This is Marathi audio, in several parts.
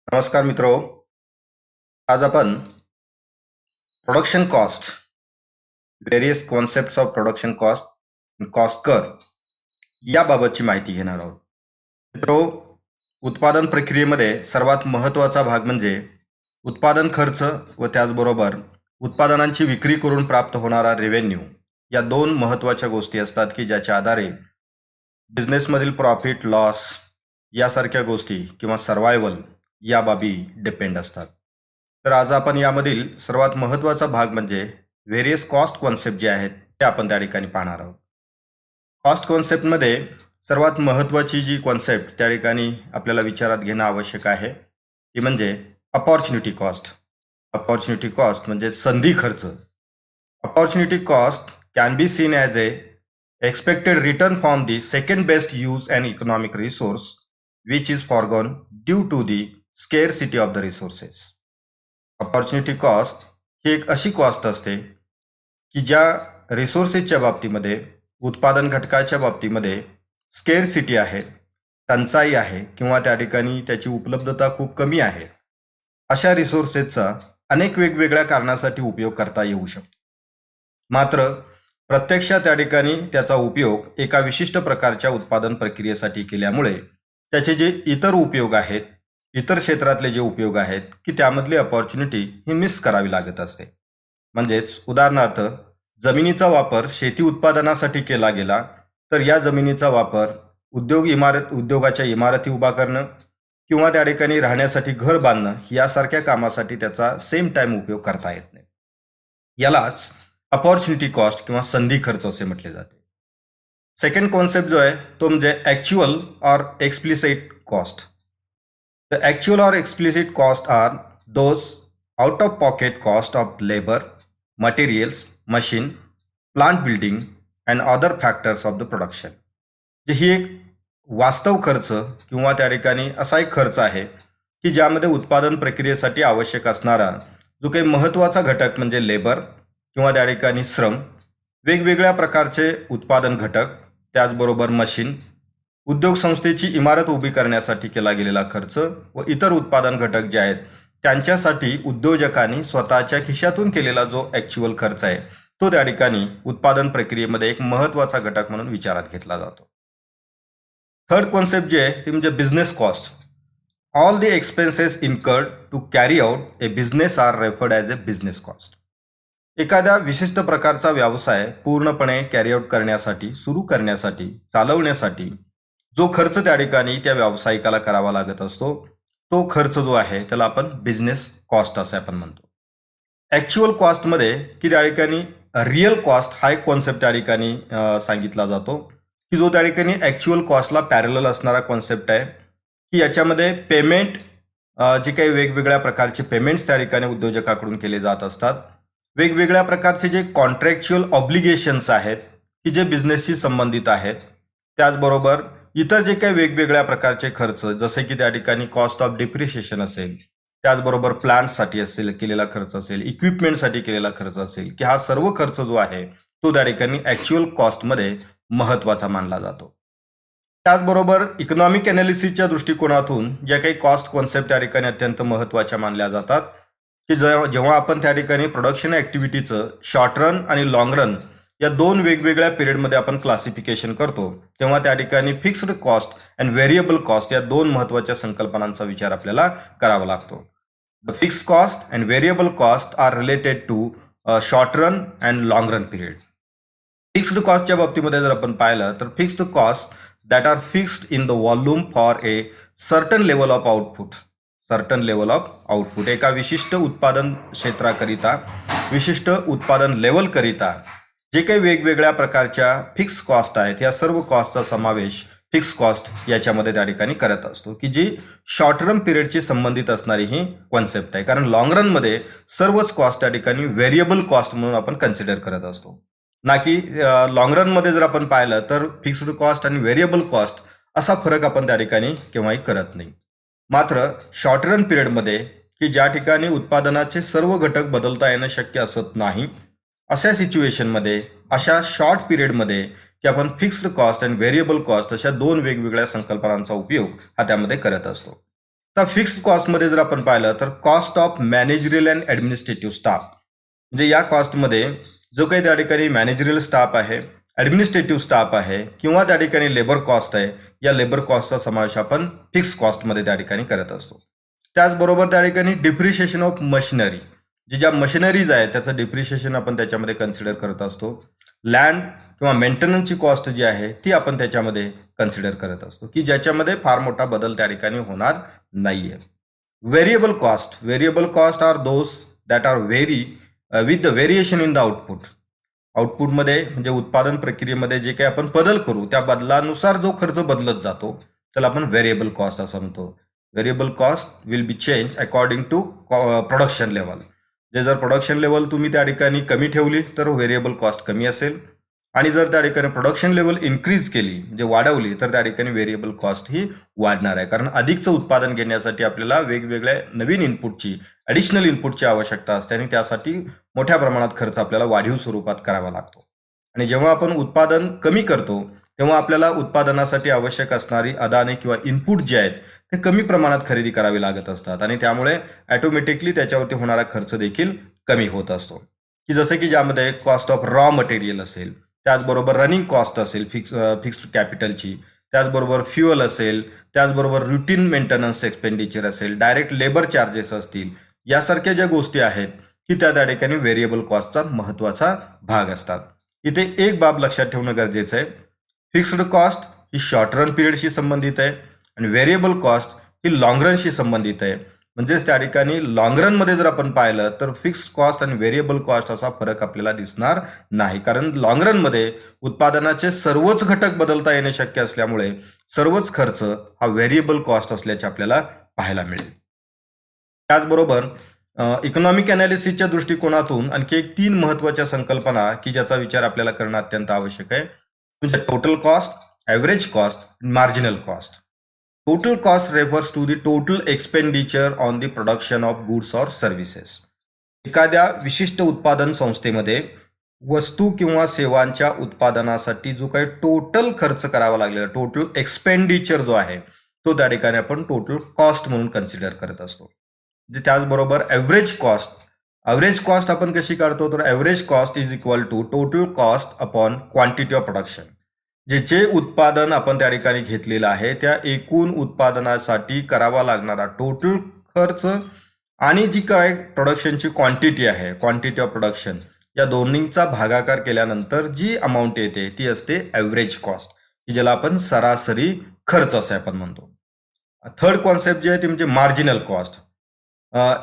नमस्कार मित्रो. आज आपण production cost, various concepts of production cost, cost कर याबाबतची माहिती घेणार आहोत. मित्रो, उत्पादन प्रक्रियेमध्ये सर्वात महत्त्वाचा भाग म्हणजे उत्पादन खर्च व त्याचबरोबर उत्पादनांची विक्री करून प्राप्त होणारा रेव्हेन्यू. या दोन महत्त्वाच्या गोष्टी असतात की ज्याच्या आधारे बिझनेसमधील प्रॉफिट लॉस यासारख्या गोष्टी किंवा सर्वायवल या बाबी डिपेंड असतात. तर आज आपण यामधील सर्वात महत्त्वाचा भाग म्हणजे व्हेरियस कॉस्ट कॉन्सेप्ट जे आहेत ते आपण त्या ठिकाणी पाहणार आहोत. कॉस्ट कॉन्सेप्टमध्ये सर्वात महत्त्वाची जी कॉन्सेप्ट त्या ठिकाणी आपल्याला विचारात घेणं आवश्यक आहे ती म्हणजे अपॉर्च्युनिटी कॉस्ट. अपॉर्च्युनिटी कॉस्ट म्हणजे संधी खर्च. Opportunity cost can be seen as A expected return from the second best use and economic resource which is foregone due to the scarcity of the resources. Opportunity cost ही एक अशी कॉस्ट असते की ज्या रिसोर्सेसच्या बाबतीमध्ये, उत्पादन घटकाच्या बाबतीमध्ये स्केअरसिटी आहे, टंचाई आहे किंवा त्या ठिकाणी त्याची उपलब्धता खूप कमी आहे, अशा रिसोर्सेसचा अनेक वेगवेगळ्या कारणासाठी उपयोग करता येऊ शकतो. मात्र प्रत्यक्षात त्या ठिकाणी त्याचा उपयोग एका विशिष्ट प्रकारच्या उत्पादन प्रक्रियेसाठी केल्यामुळे त्याचे जे इतर उपयोग आहेत, इतर क्षेत्रातले जे उपयोग आहेत की त्यामधली अपॉर्च्युनिटी ही मिस करावी लागत असते. म्हणजेच उदाहरणार्थ, जमिनीचा वापर शेती उत्पादनासाठी केला गेला तर या जमिनीचा वापर उद्योगाच्या इमारती उभा करणं किंवा त्या ठिकाणी राहण्यासाठी घर बांधणं यासारख्या कामासाठी त्याचा सेम टाइम उपयोग करता येत नाही. यालाच अपॉर्च्युनिटी कॉस्ट किंवा संधी खर्च असे म्हटले जाते. सेकंड कॉन्सेप्ट जो आहे तो म्हणजे actual or explicit cost. The actual or explicit cost are those out of pocket cost of labour, materials, machine, plant building and other factors of the production. ही एक वास्तव खर्च किंवा त्या ठिकाणी असा एक खर्च आहे की ज्यामध्ये उत्पादन प्रक्रियेसाठी आवश्यक असणारा जो काही महत्त्वाचा घटक म्हणजे लेबर किंवा त्या ठिकाणी श्रम, वेगवेगळ्या प्रकारचे उत्पादन घटक, त्याचबरोबर मशीन, उद्योग संस्थेची इमारत उभी करण्यासाठी केला गेलेला खर्च व इतर उत्पादन घटक जे आहेत त्यांच्यासाठी उद्योजकांनी स्वतःच्या खिशातून केलेला जो ॲक्च्युअल खर्च आहे तो त्या ठिकाणी उत्पादन प्रक्रियेमध्ये एक महत्त्वाचा घटक म्हणून विचारात घेतला जातो. थर्ड कॉन्सेप्ट जे आहे ते म्हणजे business cost. All the expenses incurred to carry out a business are referred as a business cost. एखाद्या विशिष्ट प्रकारचा व्यवसाय पूर्णपणे कॅरी आउट करण्यासाठी, सुरू करण्यासाठी, चालवण्यासाठी जो खर्च त्या ठिकाणी त्या व्यावसायिकाला करावा लागत असतो तो खर्च जो आहे त्याला आपण बिझनेस कॉस्ट असे आपण म्हणतो. ॲक्च्युअल कॉस्टमध्ये की त्या ठिकाणी रिअल कॉस्ट हा एक कॉन्सेप्ट त्या ठिकाणी सांगितला जातो की जो त्या ठिकाणी ॲक्च्युअल कॉस्टला पॅरलल असणारा कॉन्सेप्ट आहे की याच्यामध्ये पेमेंट, जे काही वेगवेगळ्या प्रकारचे पेमेंट्स त्या ठिकाणी उद्योजकाकडून केले जात असतात, वेगवेगळ्या प्रकारचे जे कॉन्ट्रॅक्च्युअल ऑब्लिगेशन्स आहेत की जे बिझनेसशी संबंधित आहेत, त्याचबरोबर इतर जे काही वेगवेगळ्या प्रकारचे खर्च जसे की त्या ठिकाणी कॉस्ट ऑफ डिप्रिशिएशन असेल, त्याचबरोबर प्लांटसाठी असेल केलेला खर्च असेल, इक्विपमेंटसाठी केलेला खर्च असेल, की हा सर्व खर्च जो आहे तो त्या ठिकाणी ॲक्च्युअल कॉस्टमध्ये महत्त्वाचा मानला जातो. त्याचबरोबर इकॉनॉमिक ॲनालिसिसच्या दृष्टिकोनातून ज्या काही कॉस्ट कॉन्सेप्ट त्या ठिकाणी अत्यंत महत्त्वाच्या मानल्या जातात की जेव्हा आपण त्या ठिकाणी प्रोडक्शन ॲक्टिव्हिटीचं शॉर्ट रन आणि लाँग रन या दोन वेगवेगळ्या पिरियडमध्ये आपण क्लासिफिकेशन करतो तेव्हा त्या ठिकाणी fixed cost and variable cost या दोन महत्त्वाच्या संकल्पनांचा विचार आपल्याला करावा लागतो. The fixed cost and variable cost are related to short run and long run period. Fixed कॉस्टच्या बाबतीमध्ये जर आपण पाहिलं तर fixed cost that are fixed in the volume for a certain level of output. Certain level of output एका विशिष्ट उत्पादन क्षेत्राकरिता, विशिष्ट उत्पादन लेवलकरिता जे काही वेगवेगळ्या प्रकारच्या फिक्स कॉस्ट आहेत या सर्व कॉस्टचा समावेश फिक्स कॉस्ट याच्यामध्ये त्या ठिकाणी करत असतो की जी शॉर्ट रन पिरियडची संबंधित असणारी ही कॉन्सेप्ट आहे. कारण लाँग रनमध्ये सर्वच कॉस्ट त्या ठिकाणी व्हेरिएबल कॉस्ट म्हणून आपण कन्सिडर करत असतो, ना की लाँग रनमध्ये जर आपण पाहिलं तर फिक्स्ड कॉस्ट आणि व्हेरिएबल कॉस्ट असा फरक आपण त्या ठिकाणी केव्हाही करत नाही. मात्र शॉर्ट रन पिरियडमध्ये की ज्या ठिकाणी उत्पादनाचे सर्व घटक बदलता येणं शक्य असत नाही, अशा सिच्युएशनमध्ये, अशा शॉर्ट पिरियडमध्ये की आपण फिक्स्ड कॉस्ट आणि व्हेरिएबल कॉस्ट अशा दोन वेगवेगळ्या संकल्पनांचा उपयोग हा त्यामध्ये करत असतो. तर फिक्स्ड कॉस्टमध्ये जर आपण पाहिलं तर cost of managerial and administrative staff, म्हणजे या कॉस्टमध्ये जो काही त्या ठिकाणी मॅनेजरियल स्टाफ आहे, ॲडमिनिस्ट्रेटिव्ह स्टाफ आहे किंवा त्या ठिकाणी लेबर कॉस्ट आहे, या लेबर कॉस्टचा समावेश आपण फिक्स्ड कॉस्टमध्ये त्या ठिकाणी करत असतो. त्याचबरोबर त्या ठिकाणी डिप्रिशिएशन ऑफ मशिनरी, ज्या मशिनरीज आहेत त्याचं डिप्रिशिएशन आपण त्याच्यामध्ये कन्सिडर करत असतो. लँड किंवा मेंटेनन्सची कॉस्ट जी आहे ती आपण त्याच्यामध्ये कन्सिडर करत असतो, की ज्याच्यामध्ये फार मोठा बदल त्या ठिकाणी होणार नाहीये. Variable cost are those that are vary with the variation in the आउटपुटमध्ये, म्हणजे उत्पादन प्रक्रियेमध्ये जे काही आपण बदल करू त्या बदलानुसार जो खर्च बदलत जातो त्याला आपण व्हेरिएबल कॉस्ट असं म्हणतो. Variable cost will be change according to production level. जे जर प्रोडक्शन लेवल तुम्ही त्या ठिकाणी कमी ठेवली तर व्हेरिएबल कॉस्ट कमी असेल, आणि जर त्या ठिकाणी प्रोडक्शन लेवल इन्क्रीज केली म्हणजे वाढवली तर त्या ठिकाणी व्हेरिएबल कॉस्ट ही वाढणार आहे. कारण अधिकचं उत्पादन घेण्यासाठी आपल्याला वेगवेगळ्या नवीन इनपुटची, ॲडिशनल इनपुटची आवश्यकता असते आणि त्यासाठी मोठ्या प्रमाणात खर्च आपल्याला वाढीव स्वरूपात करावा लागतो. आणि जेव्हा आपण उत्पादन कमी करतो तेव्हा आपल्याला उत्पादनासाठी आवश्यक असणारी अदाने किंवा इनपुट जे आहेत ते कमी प्रमाणात खरेदी करावी लागत असतात आणि त्यामुळे ऑटोमॅटिकली त्याच्यावरती होणारा खर्च देखील कमी होत असतो. की जसं की ज्यामध्ये कॉस्ट ऑफ रॉ मटेरियल असेल, त्याचबरोबर रनिंग कॉस्ट असेल फिक्स्ड कॅपिटलची, त्याचबरोबर फ्युअल असेल, त्याचबरोबर रुटीन मेंटेनन्स एक्सपेंडिचर असेल, डायरेक्ट लेबर चार्जेस असतील, यासारख्या ज्या गोष्टी आहेत की त्या ठिकाणी व्हेरिएबल कॉस्टचा महत्त्वाचा भाग असतात. इथे एक बाब लक्षात ठेवणं गरजेचं आहे. फिक्स्ड कॉस्ट ही शॉर्ट रन पिरियडशी संबंधित आहे आणि व्हेरिएबल कॉस्ट ही लॉंग रनशी संबंधित आहे. म्हणजेच त्या ठिकाणी लॉंग रनमध्ये जर आपण पाहिलं तर फिक्स्ड कॉस्ट आणि व्हेरिएबल कॉस्ट असा फरक आपल्याला दिसणार नाही, कारण लॉंग रनमध्ये उत्पादनाचे सर्वच घटक बदलता येणे शक्य असल्यामुळे सर्वच खर्च हा व्हेरिएबल कॉस्ट असल्याचे आपल्याला पाहायला मिळेल. त्याचबरोबर इकॉनॉमिक अनालिसिसच्या दृष्टिकोनातून आणखी एक 3 महत्वाच्या संकल्पना की ज्याचा विचार आपल्याला करणं अत्यंत आवश्यक आहे, म्हणजे total cost, average cost, marginal cost. Total cost refers to the total expenditure on the production of goods or services. एखाद्या विशिष्ट उत्पादन संस्थेमध्ये वस्तू किंवा सेवांच्या उत्पादनासाठी जो काही टोटल खर्च करावा लागलेला, टोटल एक्सपेंडिचर जो आहे तो त्या ठिकाणी आपण टोटल कॉस्ट म्हणून कन्सिडर करत असतो. त्याचबरोबर ॲव्हरेज कॉस्ट आपण कशी काढतो, तर average cost is equal to total cost upon quantity of production. जे उत्पादन आपण त्या ठिकाणी घेतलेलं आहे त्या एकूण उत्पादनासाठी करावा लागणारा टोटल खर्च आणि जी काय प्रोडक्शनची क्वांटिटी आहे, क्वांटिटी ऑफ प्रोडक्शन, या दोन्हींचा भागाकार केल्यानंतर जी अमाऊंट येते ती असते ॲव्हरेज कॉस्ट, की ज्याला आपण सरासरी खर्च असे आपण म्हणतो. थर्ड कॉन्सेप्ट जे आहे ते म्हणजे marginal cost.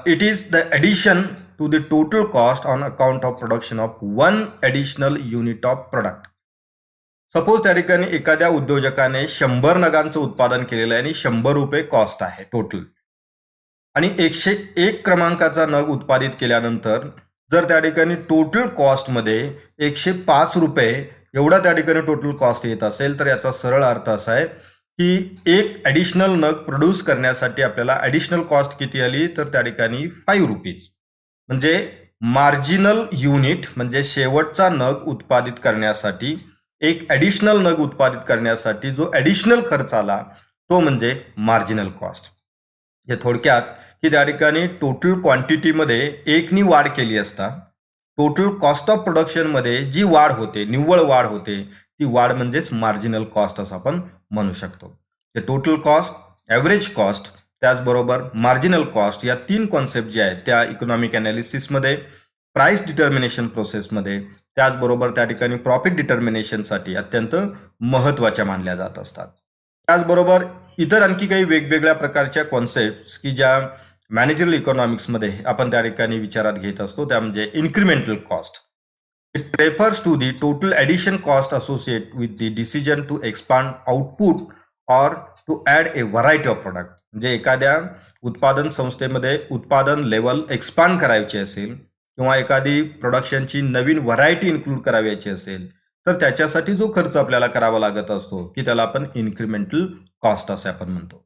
It is the addition to the total cost on account of production of one additional unit of product. Suppose त्या ठिकाणी एखाद्या उद्योजकाने 100 नगांचं उत्पादन केलेलं आहे आणि 100 रुपये कॉस्ट आहे टोटल, आणि 101 क्रमांकाचा नग उत्पादित केल्यानंतर जर त्या ठिकाणी टोटल कॉस्टमध्ये 105 रुपये एवढा त्या ठिकाणी टोटल कॉस्ट येत असेल तर याचा सरळ अर्थ असा आहे की एक ॲडिशनल नग प्रोड्यूस करण्यासाठी आपल्याला ॲडिशनल कॉस्ट किती आली, तर त्या ठिकाणी 5 रुपीज. म्हणजे मार्जिनल युनिट म्हणजे शेवटचा नग उत्पादित करण्यासाठी, एक ॲडिशनल नग उत्पादित करण्यासाठी जो ॲडिशनल खर्च आला तो म्हणजे मार्जिनल कॉस्ट. हे थोडक्यात की त्या ठिकाणी टोटल क्वांटिटीमध्ये एकनी वाढ केली असता टोटल कॉस्ट ऑफ प्रोडक्शनमध्ये जी वाढ होते, निव्वळ वाढ होते, ती वाढ म्हणजेच मार्जिनल कॉस्ट असं आपण म्हणू शकतो. ते टोटल कॉस्ट, ॲव्हरेज कॉस्ट, त्याचबरोबर मार्जिनल कॉस्ट या 3 कॉन्सेप्ट जे आहेत त्या इकॉनॉमिक अनालिसिसमध्ये, प्राइस डिटर्मिनेशन प्रोसेसमध्ये, त्याचबरोबर त्या ठिकाणी प्रॉफिट डिटर्मिनेशनसाठी अत्यंत महत्त्वाच्या मानल्या जात असतात. त्याचबरोबर इतर आणखी काही वेगवेगळ्या प्रकारच्या कॉन्सेप्ट की ज्या मॅनेजरल इकॉनॉमिक्समध्ये आपण त्या ठिकाणी विचारात घेत असतो त्या म्हणजे incremental cost. It refers to the total addition cost associated with the decision to expand output or to add a variety of product. म्हणजे एखाद्या उत्पादन संस्थेमध्ये उत्पादन लेवल एक्सपांड करायची असेल किंवा एखादी प्रोडक्शनची नवीन व्हरायटी इन्क्लूड करायची असेल तर त्याच्यासाठी जो खर्च आपल्याला करावा लागत असतो की त्याला आपण इन्क्रिमेंटल कॉस्ट असे आपण म्हणतो.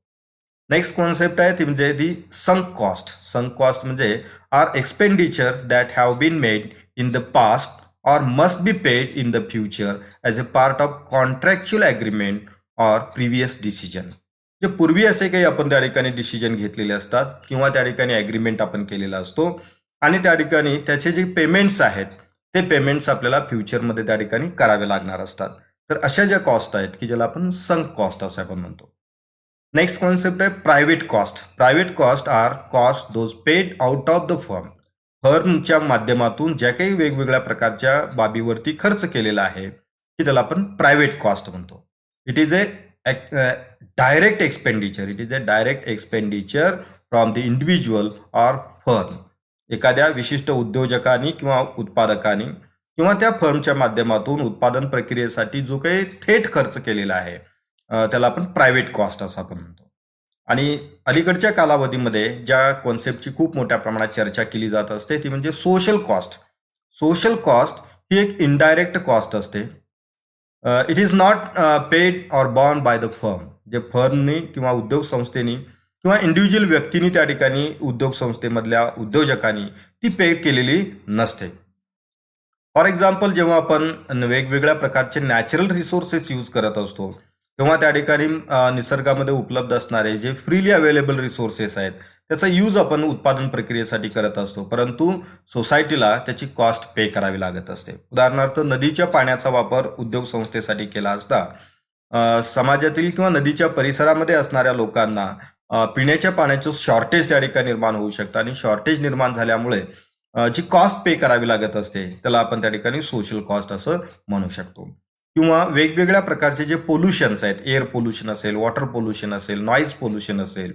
नेक्स्ट कॉन्सेप्ट आहे ती म्हणजे दी संक कॉस्ट. संक कॉस्ट म्हणजे are expenditure that have been made in the past or must be paid in the future as a part of contractual agreement or previous decision. जे पूर्वी असे काही आपण त्या ठिकाणी डिसिजन घेतलेले असतात किंवा त्या ठिकाणी ॲग्रीमेंट आपण केलेला असतो आणि त्या ठिकाणी त्याचे जे पेमेंट्स आहेत ते पेमेंट्स आपल्याला फ्युचरमध्ये त्या ठिकाणी करावे लागणार असतात. तर अशा ज्या कॉस्ट आहेत की ज्याला आपण संक कॉस्ट असं आपण म्हणतो. नेक्स्ट कॉन्सेप्ट आहे private cost. Private cost are cost those paid out of the firm. फर्मच्या माध्यमातून ज्या काही वेगवेगळ्या प्रकारच्या बाबीवरती खर्च केलेला आहे की त्याला आपण प्रायव्हेट कॉस्ट म्हणतो. It is a direct expenditure. It is a direct expenditure from the individual or firm. एखाद्या विशिष्ट उद्योजकांनी किंवा उत्पादकांनी किंवा त्या फर्मच्या माध्यमातून उत्पादन प्रक्रियेसाठी जो काही थेट खर्च केलेला आहे त्याला आपण प्रायव्हेट कॉस्ट असं आपण म्हणतो. आणि अलीकडच्या कालावधीमध्ये ज्या कॉन्सेप्टची खूप मोठ्या प्रमाणात चर्चा केली जात असते ती म्हणजे सोशल कॉस्ट. सोशल कॉस्ट ही एक इनडायरेक्ट कॉस्ट असते. It is not paid or born by the firm. जे फर्मनी किंवा उद्योग संस्थेनी किंवा इंडिव्हिज्युअल व्यक्तींनी त्या ठिकाणी उद्योग संस्थेमधल्या उद्योजकांनी ती पे केलेली नसते. फॉर एक्झाम्पल जेव्हा आपण वेगवेगळ्या प्रकारचे नॅचरल रिसोर्सेस यूज करत असतो तेव्हा त्या ठिकाणी निसर्गामध्ये उपलब्ध असणारे जे फ्रीली अवेलेबल रिसोर्सेस आहेत त्याचा यूज आपण उत्पादन प्रक्रियेसाठी करत असतो, परंतु सोसायटीला त्याची कॉस्ट पे करावी लागत असते. उदाहरणार्थ नदीच्या पाण्याचा वापर उद्योग संस्थेसाठी केला असता समाजातील किंवा नदीच्या परिसरामध्ये असणाऱ्या लोकांना पिण्याच्या पाण्याचं शॉर्टेज त्या ठिकाणी निर्माण होऊ शकतं आणि शॉर्टेज निर्माण झाल्यामुळे जी कॉस्ट पे करावी लागत असते त्याला आपण त्या ठिकाणी सोशल कॉस्ट असं म्हणू शकतो. किंवा वेगवेगळ्या प्रकारचे जे पोल्युशन्स आहेत, एअर पोल्युशन असेल, वॉटर पोल्युशन असेल, नॉईज पोल्युशन असेल,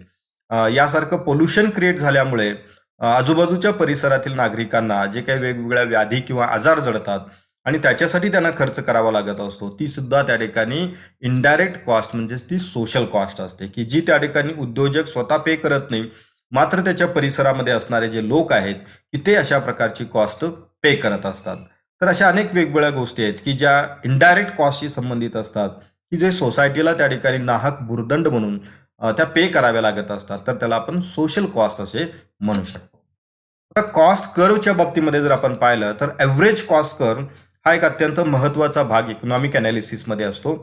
यासारखं पोल्युशन क्रिएट झाल्यामुळे आजूबाजूच्या परिसरातील नागरिकांना जे काही वेगवेगळ्या व्याधी किंवा आजार जडतात आणि त्याच्यासाठी त्यांना खर्च करावा लागत असतो ती सुद्धा त्या ठिकाणी इनडायरेक्ट कॉस्ट म्हणजेच ती सोशल कॉस्ट असते की जी त्या ठिकाणी उद्योजक स्वतः पे करत नाही, मात्र त्याच्या परिसरामध्ये असणारे जे लोक आहेत की ते अशा प्रकारची कॉस्ट पे करत असतात. तर अशा अनेक वेगवेगळ्या गोष्टी आहेत की ज्या इनडायरेक्ट कॉस्टशी संबंधित असतात की जे सोसायटीला त्या ठिकाणी नाहक भुर्दंड म्हणून त्या पे कराव्या लागत असतात, तर त्याला आपण सोशल कॉस्ट असे म्हणू शकतो. आता कॉस्ट कर्वच्या बाबतीमध्ये जर आपण पाहिलं तर ॲव्हरेज कॉस्ट कर्व हा एक अत्यंत महत्त्वाचा भाग इकॉनॉमिक अनालिसिसमध्ये असतो.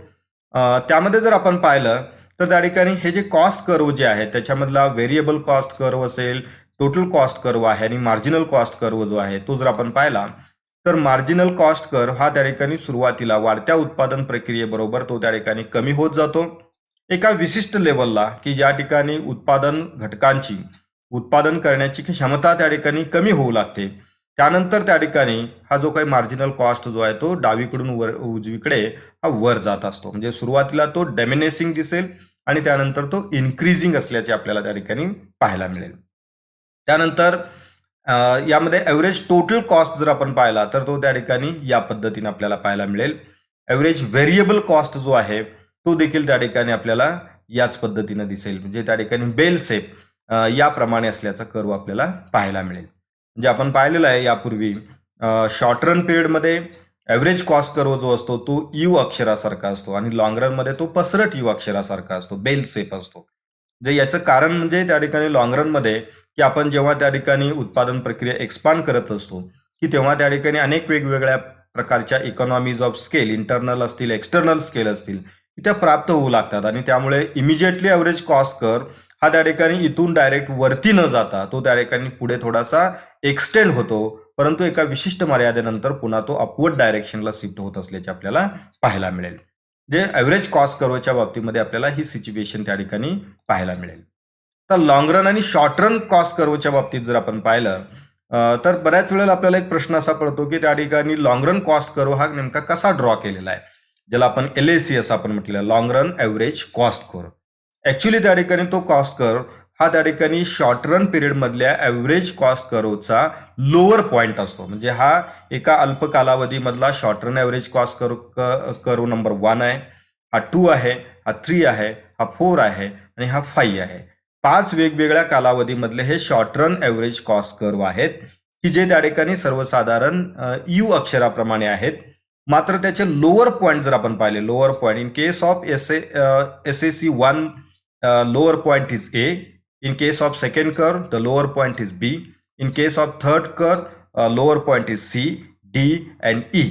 त्यामध्ये जर आपण पाहिलं तर त्या ठिकाणी हे जे कॉस्ट कर्व जे आहे त्याच्यामधला व्हेरिएबल कॉस्ट कर्व असेल, टोटल कॉस्ट कर्व आहे आणि मार्जिनल कॉस्ट कर्व जो आहे तो जर आपण पाहिला तर मार्जिनल कॉस्ट कर्व हा त्या ठिकाणी सुरुवातीला वाढत्या उत्पादन प्रक्रियेबरोबर तो त्या ठिकाणी कमी होत जातो एका विशिष्ट लेवलला की ज्या ठिकाणी उत्पादन घटकांची उत्पादन करण्याची क्षमता त्या ठिकाणी कमी होऊ लागते. त्यानंतर त्या ठिकाणी हा जो काही मार्जिनल कॉस्ट जो आहे तो डावीकडून उजवीकडे हा वर जात असतो. म्हणजे सुरुवातीला तो डेमिनेसिंग दिसेल आणि त्यानंतर तो इन्क्रीजिंग असल्याचे आपल्याला त्या ठिकाणी पाहायला मिळेल. त्यानंतर यामध्ये ॲव्हरेज टोटल कॉस्ट जर आपण पाहिला तर तो त्या ठिकाणी या पद्धतीने आपल्याला पाहायला मिळेल. ॲव्हरेज व्हेरिएबल कॉस्ट जो आहे तो देखील त्या ठिकाणी आपल्याला याच पद्धतीने दिसेल. म्हणजे त्या ठिकाणी बेल शेप याप्रमाणे असल्याचा कर्व आपल्याला पाहायला मिळेल. म्हणजे आपण पाहिलेलं आहे यापूर्वी शॉर्ट रन पिरियडमध्ये ॲव्हरेज कॉस्ट कर्व जो असतो तो यू अक्षरासारखा असतो आणि लॉंग रनमध्ये तो पसरट यू अक्षरासारखा असतो, बेल शेप असतो. म्हणजे याचं कारण म्हणजे त्या ठिकाणी लॉंग रनमध्ये की आपण जेव्हा त्या ठिकाणी उत्पादन प्रक्रिया एक्सपांड करत असतो की तेव्हा त्या ठिकाणी अनेक वेगवेगळ्या प्रकारच्या इकॉनॉमीज ऑफ स्केल, इंटरनल असतील, एक्सटर्नल स्केल असतील, त्या प्राप्त होऊ लागतात आणि त्यामुळे इमिजिएटली ॲव्हरेज कॉस्ट कर्व हा त्या ठिकाणी इथून डायरेक्ट वरती न जाता तो त्या ठिकाणी पुढे थोडासा एक्सटेंड होतो, परंतु एका विशिष्ट मर्यादेनंतर पुन्हा तो अपवर्ड डायरेक्शनला शिफ्ट होत असल्याचे आपल्याला पाहायला मिळेल. जे ॲव्हरेज कॉस्ट कर्वच्या बाबतीमध्ये आपल्याला ही सिच्युएशन त्या ठिकाणी पाहायला मिळेल. तर लॉंग रन आणि शॉर्ट रन कॉस्ट कर्वच्या बाबतीत जर आपण पाहिलं तर बऱ्याच वेळेला आपल्याला एक प्रश्न असा पडतो की त्या ठिकाणी लॉंग रन कॉस्ट कर्व हा नेमका कसा ड्रॉ केलेला आहे, ज्याला आपण LAC असं आपण म्हटलेलं आहे, long run average cost curve. Actually त्या ठिकाणी तो कॉस्ट कर्व हा त्या ठिकाणी शॉर्ट रन पिरियड मधल्या ॲव्हरेज कॉस्ट कर्वचा लोअर पॉईंट असतो. म्हणजे हा एका अल्प कालावधीमधला short run average cost curve number 1 आहे, हा 2 आहे, हा 3 आहे, हा 4 आहे आणि हा 5 आहे. 5 वेगवेगळ्या कालावधीमधले हे short run average cost curve आहेत की जे त्या ठिकाणी सर्वसाधारण यू अक्षराप्रमाणे आहेत. मात्र त्याचे लोअर पॉईंट जर आपण पाहिले, lower point in case of SAC 1 lower point is A. In case of second curve, the lower point is B. In case of third curve, lower point is C, D and E.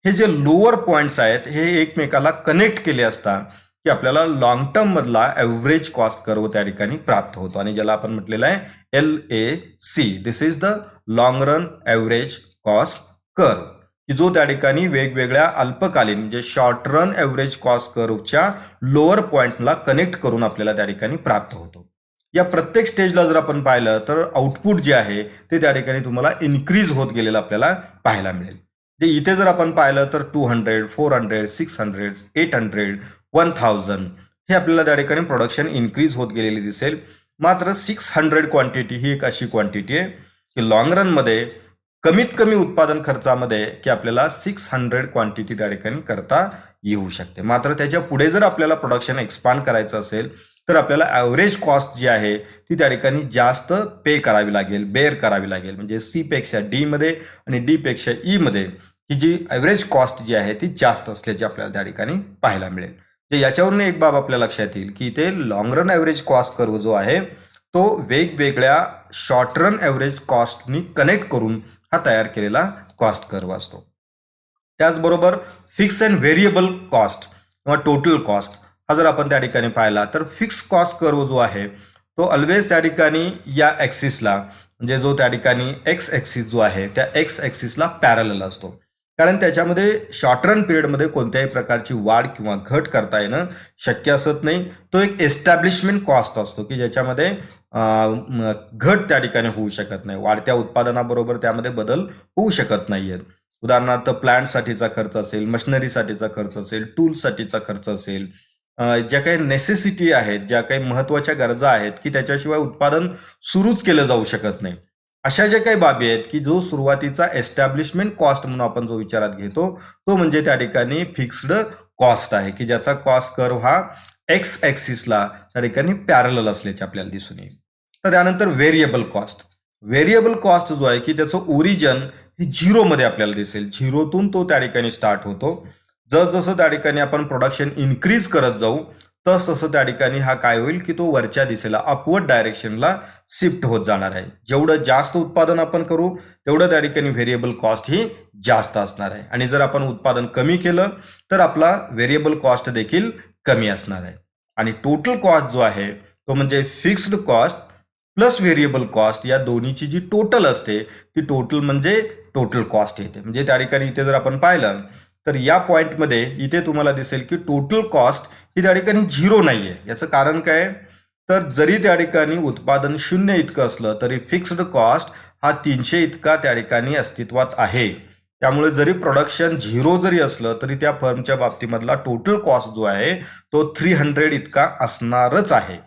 हे जे लोअर पॉइंट्स आहेत हे एकमेकाला कनेक्ट केले असता की आपल्याला लॉंग टर्म मधला ॲव्हरेज कॉस्ट कर्व त्या ठिकाणी प्राप्त होतो आणि ज्याला आपण म्हटलेलं आहे LAC, this is the long run average cost curve, की जो त्या ठिकाणी वेगवेगळ्या अल्पकालीन म्हणजे शॉर्ट रन ॲव्हरेज कॉस्ट कर्वच्या लोअर पॉइंटला कनेक्ट करून आपल्याला त्या ठिकाणी प्राप्त होतो. या प्रत्येक स्टेजला जर आपण पाहिलं तर आउटपुट जे आहे ते त्या ठिकाणी तुम्हाला इन्क्रीज होत गेलेलं आपल्याला पाहायला मिळेल. जे इथे जर आपण पाहिलं तर 200, 400, 600, 800, 1000 हे आपल्याला त्या ठिकाणी प्रोडक्शन इन्क्रीज होत गेलेली दिसेल. मात्र 600 क्वांटिटी ही एक अशी क्वांटिटी आहे की लॉंग रनमध्ये कमीत कमी उत्पादन खर्चामध्ये की आपल्याला 600 क्वांटिटी त्या ठिकाणी करता येऊ शकते. मात्र त्याच्या पुढे जर आपल्याला प्रोडक्शन एक्सपांड करायचं असेल तर आपल्याला ॲव्हरेज कॉस्ट जी आहे ती त्या ठिकाणी जास्त पे करावी लागेल, बेअर करावी लागेल. म्हणजे C पेक्षा D मध्ये आणि D पेक्षा E मध्ये ही जी ॲव्हरेज कॉस्ट जी आहे ती जास्त असल्याची आपल्याला त्या ठिकाणी पाहायला मिळेल. तर याच्यावरून एक बाब आपल्या लक्षात येईल की इथे long run average cost curve जो आहे तो वेगवेगळ्या शॉर्ट रन ॲव्हरेज कॉस्टनी कनेक्ट करून हा तयार केलेला कॉस्ट कर्व असतो. त्याचबरोबर फिक्स अँड व्हेरिएबल कॉस्ट किंवा टोटल कॉस्ट हा जर आपण त्या ठिकाणी पाहिला तर फिक्स कॉस्ट कर्व जो आहे तो ऑलवेज त्या ठिकाणी या ॲक्सिसला म्हणजे जो त्या ठिकाणी एक्स ॲक्सिस जो आहे त्या एक्स ॲक्सिसला पॅरलल असतो. कारण त्याच्यामध्ये शॉर्ट रन पिरियडमध्ये कोणत्याही प्रकारची वाढ किंवा घट करता येणं शक्य असत नाही. तो एक एस्टॅब्लिशमेंट कॉस्ट असतो की ज्याच्यामध्ये घट त्या ठिकाणी होऊ शकत नाही. वाढत्या उत्पादनाबरोबर त्यामध्ये बदल होऊ शकत नाहीयेत. उदाहरणार्थ प्लांटसाठीचा खर्च असेल, मशिनरीसाठीचा खर्च असेल, टूल्ससाठीचा खर्च असेल, ज्या काही नेसेसिटी आहेत, ज्या काही महत्त्वाच्या गरजा आहेत की त्याच्याशिवाय उत्पादन सुरूच केलं जाऊ शकत नाही, अशा ज्या काही बाबी आहेत की जो सुरुवातीचा एस्टॅब्लिशमेंट कॉस्ट म्हणून आपण जो विचारात घेतो तो म्हणजे त्या ठिकाणी फिक्स्ड कॉस्ट आहे की ज्याचा कॉस्ट कर्व हा एक्स ॲक्सिसला त्या ठिकाणी पॅरलल असल्याचे आपल्याला दिसून येईल. तर त्यानंतर व्हेरिएबल कॉस्ट. व्हेरिएबल कॉस्ट जो आहे की त्याचं ओरिजिन हे झिरोमध्ये आपल्याला दिसेल. झिरोतून तो त्या ठिकाणी स्टार्ट होतो. जसजसं त्या ठिकाणी आपण प्रोडक्शन इन्क्रीज करत जाऊ तसं त्या ठिकाणी हा काय होईल की तो वरच्या दिशेला अपवर्ड डायरेक्शनला शिफ्ट होत जाणार आहे. जेवढं जास्त उत्पादन आपण करू तेवढं त्या ठिकाणी व्हेरिएबल कॉस्ट ही जास्त असणार आहे आणि जर आपण उत्पादन कमी केलं तर आपला व्हेरिएबल कॉस्ट देखील कमी असणार आहे. आणि टोटल कॉस्ट जो आहे तो म्हणजे fixed cost plus variable cost या दोन्हीची जी टोटल असते ती टोटल म्हणजे टोटल कॉस्ट येते. म्हणजे त्या ठिकाणी इथे जर आपण पाहिलं तर या पॉइंटमध्ये इथे तुम्हाला दिसेल की टोटल कॉस्ट ही त्या ठिकाणी झिरो नाही आहे. याचं कारण काय तर जरी त्या ठिकाणी उत्पादन 0 इतकं असलं तरी फिक्स्ड कॉस्ट हा 300 इतका त्या ठिकाणी अस्तित्वात आहे. त्यामुळे जरी प्रोडक्शन 0 जरी असलं तरी त्या फर्मच्या बाबतीमधला टोटल कॉस्ट जो आहे तो 300 इतका असणारच आहे.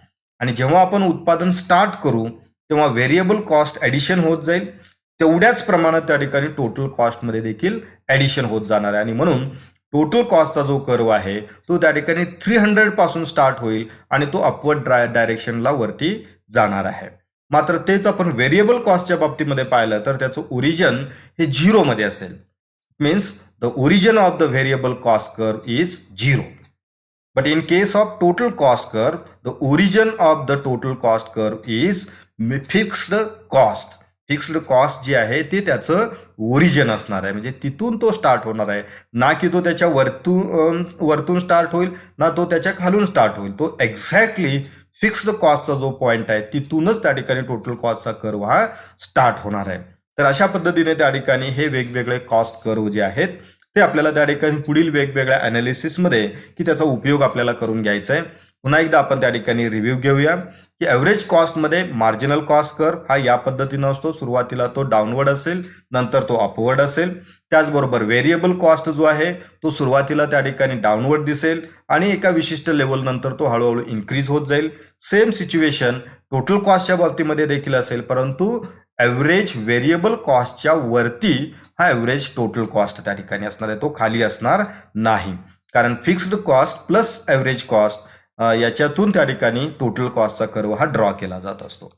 आणि जेव्हा आपण उत्पादन स्टार्ट करू तेव्हा व्हेरिएबल कॉस्ट ॲडिशन होत जाईल. तेवढ्याच प्रमाणात त्या ठिकाणी टोटल कॉस्टमध्ये देखील ॲडिशन होत जाणार आहे आणि म्हणून टोटल कॉस्टचा जो कर्व आहे तो त्या ठिकाणी 300 पासून स्टार्ट होईल आणि तो अपवर्ड डायरेक्शनला वरती जाणार आहे. मात्र तेच आपण व्हेरिएबल कॉस्टच्या बाबतीमध्ये पाहिलं तर त्याचं ओरिजिन हे झिरोमध्ये असेल. Means the origin of the variable cost curve is zero. But in case of total cost curve, the origin of the total cost curve is fixed cost. Fixed cost जी आहे ते त्याचं ओरिजिन असणार आहे. म्हणजे तिथून तो स्टार्ट होणार आहे, ना की तो त्याच्या वरतून स्टार्ट होईल ना तो त्याच्या खालून स्टार्ट होईल. तो एक्झॅक्टली फिक्स्ड कॉस्टचा जो पॉईंट आहे तिथूनच त्या ठिकाणी टोटल कॉस्टचा कर्व हा स्टार्ट होणार आहे. तर अशा पद्धतीने त्या ठिकाणी हे वेगवेगळे कॉस्ट कर्व जे आहेत ते आपल्याला त्या ठिकाणी पुढील वेगवेगळ्या अनालिसिसमध्ये की त्याचा उपयोग आपल्याला करून घ्यायचा आहे. पुन्हा एकदा आपण त्या ठिकाणी रिव्ह्यू घेऊया की ॲव्हरेज कॉस्टमध्ये मार्जिनल कॉस्ट कर्व हा या पद्धतीनं असतो. सुरुवातीला तो डाऊनवर्ड असेल, नंतर तो अपवर्ड असेल. त्याचबरोबर व्हेरिएबल कॉस्ट जो आहे तो सुरुवातीला त्या ठिकाणी डाऊनवर्ड दिसेल आणि एका विशिष्ट लेवल नंतर तो हळूहळू इन्क्रीज होत जाईल. सेम सिच्युएशन टोटल कॉस्टच्या बाबतीमध्ये देखील असेल, परंतु ॲव्हरेज व्हेरिएबल कॉस्टच्या वरती हा ॲव्हरेज टोटल कॉस्ट त्या ठिकाणी असणार आहे, तो खाली असणार नाही. कारण fixed cost plus average cost याच्यातून त्या ठिकाणी टोटल कॉस्टचा कर्व हा ड्रॉ केला जात असतो.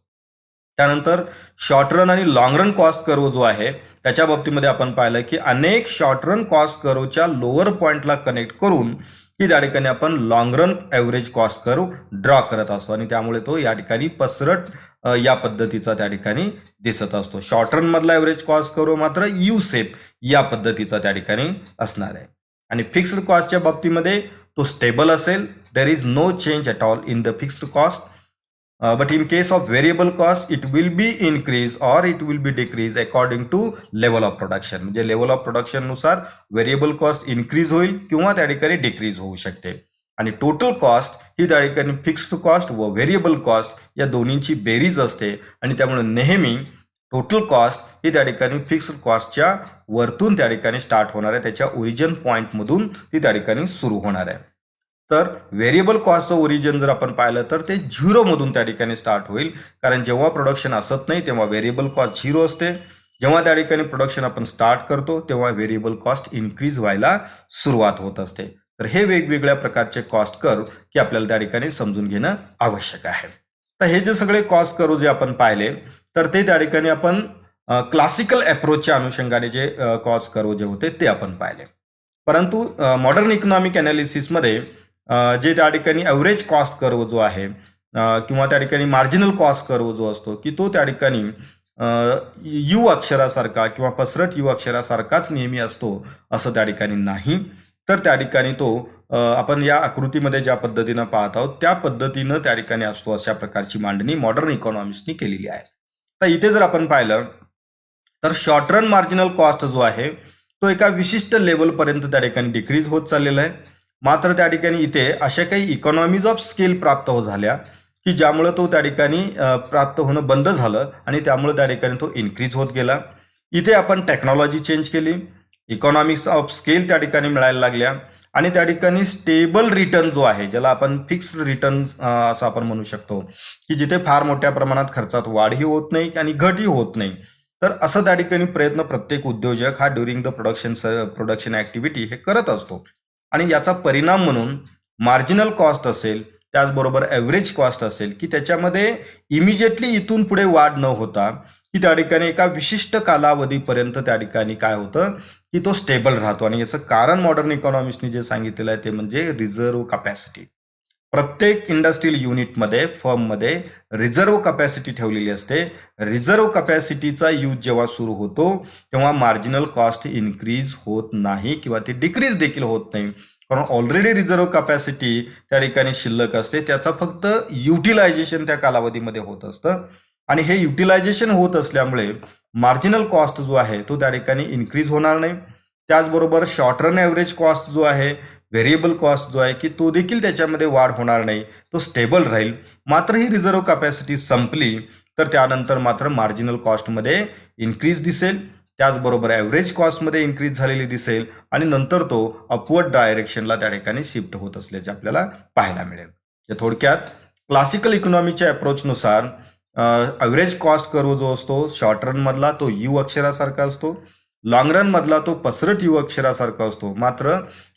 त्यानंतर शॉर्ट रन आणि लॉंग रन कॉस्ट कर्व जो आहे त्याच्या बाबतीमध्ये आपण पाहिलं की अनेक शॉर्ट रन कॉस्ट कर्वच्या लोअर पॉईंटला कनेक्ट करून की त्या ठिकाणी आपण long run average cost curve draw करत असतो आणि त्यामुळे तो या ठिकाणी पसरट या पद्धतीचा त्या ठिकाणी दिसत असतो. शॉर्ट रन मधला ॲव्हरेज कॉस्ट कर्व मात्र यू शेप या पद्धतीचा त्या ठिकाणी असणार आहे. आणि फिक्स्ड कॉस्टच्या बाबतीमध्ये तो स्टेबल असेल, there is no change at all in the fixed cost. But in case of variable cost, it will be increase or it will be decrease according to level of production. म्हणजे लेवल ऑफ प्रोडक्शन नुसार व्हेरिएबल कॉस्ट इन्क्रीज होईल किंवा त्या ठिकाणी डिक्रीज होऊ शकते. आणि टोटल कॉस्ट ही त्या ठिकाणी फिक्स्ड कॉस्ट व व्हेरिएबल कॉस्ट या दोन्हींची बेरीज असते आणि त्यामुळे नेहमी टोटल कॉस्ट ही त्या ठिकाणी फिक्स्ड कॉस्टच्या वरतून त्या ठिकाणी स्टार्ट होणार आहे, त्याच्या ओरिजिन पॉईंटमधून ती त्या ठिकाणी सुरू होणार आहे. तर व्हेरिएबल कॉस्टचं ओरिजिन जर आपण पाहिलं तर ते झिरोमधून त्या ठिकाणी स्टार्ट होईल, कारण जेव्हा प्रोडक्शन असत नाही तेव्हा व्हेरिएबल कॉस्ट झिरो असते. जेव्हा त्या ठिकाणी प्रोडक्शन आपण स्टार्ट करतो तेव्हा व्हेरिएबल कॉस्ट इन्क्रीज व्हायला सुरुवात होत असते. तर हे वेगवेगळ्या प्रकारचे कॉस्ट कर्व की आपल्याला त्या ठिकाणी समजून घेणं आवश्यक आहे. तर हे जे सगळे कॉस्ट कर्व जे आपण पाहिले तर ते त्या ठिकाणी आपण क्लासिकल अप्रोचच्या अनुषंगाने जे कॉस्ट कर्व जे होते ते आपण पाहिले. परंतु मॉडर्न इकॉनॉमिक अनालिसिसमध्ये जे त्या ठिकाणी ॲव्हरेज कॉस्ट कर्व जो आहे किंवा त्या ठिकाणी मार्जिनल कॉस्ट कर्व जो असतो की तो त्या ठिकाणी यू अक्षरासारखा किंवा पसरट यू अक्षरासारखाच नेहमी असतो असं त्या ठिकाणी नाही. तर त्या ठिकाणी तो आपण या आकृतीमध्ये ज्या पद्धतीनं पाहत आहोत त्या पद्धतीनं त्या ठिकाणी असतो, अशा प्रकारची मांडणी मॉडर्न इकॉनॉमिस्टनी केलेली आहे. तर इथे जर आपण पाहिलं तर शॉर्ट रन मार्जिनल कॉस्ट जो आहे तो एका विशिष्ट लेवलपर्यंत त्या ठिकाणी डिक्रीज होत चाललेला आहे. मात्र त्या ठिकाणी इथे अशा काही इकॉनॉमीज ऑफ स्केल प्राप्त झाल्या की ज्यामुळे तो त्या ठिकाणी प्राप्त होणं बंद झालं आणि त्यामुळे त्या ठिकाणी तो इन्क्रीज होत गेला. इथे आपण टेक्नॉलॉजी चेंज केली, इकॉनॉमिक्स ऑफ स्केल त्या ठिकाणी मिळायला लागल्या आणि त्या ठिकाणी स्टेबल रिटर्न जो आहे, ज्याला आपण फिक्स्ड रिटर्न असं आपण म्हणू शकतो, की जिथे फार मोठ्या प्रमाणात खर्चात वाढही होत नाही आणि घटही होत नाही. तर असं त्या ठिकाणी प्रयत्न प्रत्येक उद्योजक हा ड्युरिंग द प्रोडक्शन ऍक्टिव्हिटी हे करत असतो. आणि याचा परिणाम म्हणून मार्जिनल कॉस्ट असेल, त्याचबरोबर ॲव्हरेज कॉस्ट असेल की त्याच्यामध्ये इमिजिएटली इथून पुढे वाढ न होता की त्या ठिकाणी एका विशिष्ट कालावधीपर्यंत त्या ठिकाणी काय होतं की तो स्टेबल राहतो. आणि याचं कारण मॉडर्न इकॉनॉमिस्टनी जे सांगितलेलं आहे ते म्हणजे रिझर्व्ह कॅपॅसिटी. प्रत्येक इंडस्ट्रियल युनिटमध्ये फर्ममध्ये रिझर्व्ह कॅपॅसिटी ठेवलेली असते. रिझर्व्ह कॅपॅसिटीचा यूज जेव्हा सुरू होतो तेव्हा मार्जिनल कॉस्ट इन्क्रीज होत नाही किंवा ती डिक्रीज देखील होत नाही, कारण ऑलरेडी रिझर्व्ह कॅपॅसिटी त्या ठिकाणी शिल्लक असते. त्याचा फक्त युटिलायझेशन त्या कालावधीमध्ये होत असतं आणि हे युटिलायझेशन होत असल्यामुळे मार्जिनल कॉस्ट जो आहे तो त्या ठिकाणी इन्क्रीज होणार नाही. त्याचबरोबर शॉर्ट रन ॲव्हरेज कॉस्ट जो आहे, व्हेरिएबल कॉस्ट जो आहे की तो देखील त्याच्यामध्ये वाढ होणार नाही, तो स्टेबल राहील. मात्र ही रिझर्व्ह कॅपॅसिटी संपली तर त्यानंतर मात्र मार्जिनल कॉस्टमध्ये इन्क्रीज दिसेल, त्याचबरोबर ॲव्हरेज कॉस्टमध्ये इन्क्रीज झालेली दिसेल आणि नंतर तो अपवर्ड डायरेक्शनला त्या ठिकाणी शिफ्ट होत असल्याचे आपल्याला पाहायला मिळेल. थोडक्यात क्लासिकल इकॉनॉमीच्या अप्रोचनुसार ॲव्हरेज कॉस्ट कर्व जो असतो शॉर्ट रन मधला तो यू अक्षरासारखा असतो, लॉंग रन मधला तो पसरट यू अक्षरासारखा असतो. मात्र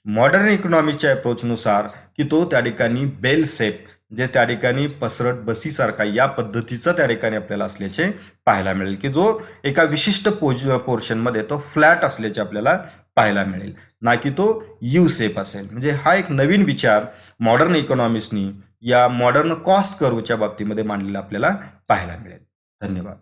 मॉडर्न इकॉनॉमीच्या अप्रोचनुसार की तो त्या ठिकाणी बेल शेप, जे त्या ठिकाणी पसरट बसीसारखा या पद्धतीचा त्या ठिकाणी आपल्याला असल्याचे पाहायला मिळेल की जो एका विशिष्ट पोर्शनमध्ये तो फ्लॅट असल्याचे आपल्याला पाहायला मिळेल, ना की तो यू शेप असेल. म्हणजे हा एक नवीन विचार मॉडर्न इकॉनॉमिस्टनी या मॉडर्न कॉस्ट कर्वच्या बाबतीमध्ये मांडलेला आपल्याला पाहायला मिळेल. धन्यवाद.